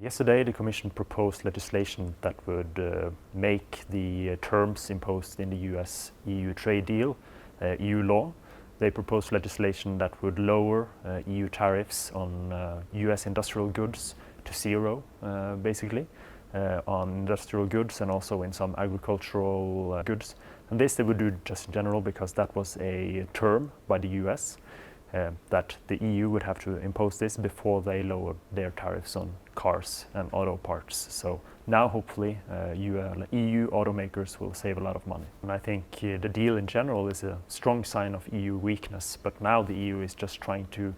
Yesterday, the Commission proposed legislation that would make the terms imposed in the US-EU trade deal EU law. They proposed legislation that would lower EU tariffs on US industrial goods to zero, basically, on industrial goods and also in some agricultural goods. And this they would do just in general because that was a term by the US that the EU would have to impose this before they lowered their tariffs on cars and auto parts. So now hopefully EU automakers will save a lot of money. And I think the deal in general is a strong sign of EU weakness, but now the EU is just trying to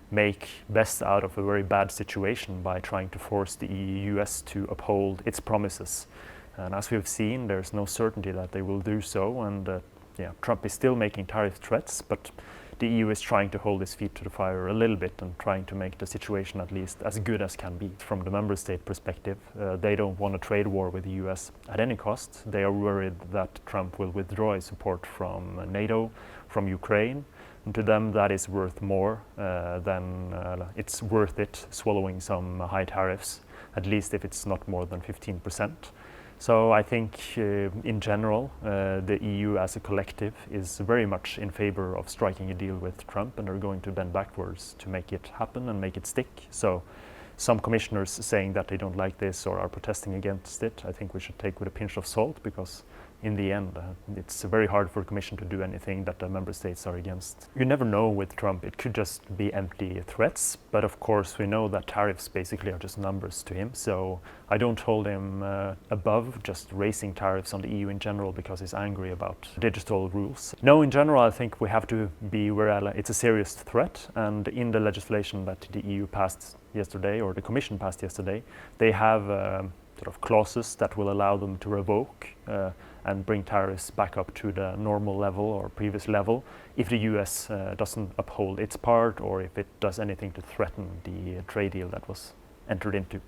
make best out of a very bad situation by trying to force the US to uphold its promises. And as we've seen, there's no certainty that they will do so, and Trump is still making tariff threats, but the EU is trying to hold its feet to the fire a little bit and trying to make the situation at least as good as can be. From the member state perspective, they don't want a trade war with the US at any cost. They are worried that Trump will withdraw his support from NATO, from Ukraine, and to them that is worth more than it's worth it swallowing some high tariffs, at least if it's not more than 15%. So I think in general the EU as a collective is very much in favor of striking a deal with Trump, and are going to bend backwards to make it happen and make it stick. So some commissioners saying that they don't like this or are protesting against it, I think we should take with a pinch of salt, because in the end it's very hard for the Commission to do anything that the member states are against. You never know with Trump, it could just be empty threats, but of course we know that tariffs basically are just numbers to him, so I don't hold him above just raising tariffs on the EU in general because he's angry about digital rules. No, in general I think we have to be aware it's a serious threat, and in the legislation that the EU passed yesterday, or the Commission passed yesterday, they have sort of clauses that will allow them to revoke and bring tariffs back up to the normal level or previous level if the US doesn't uphold its part, or if it does anything to threaten the trade deal that was entered into.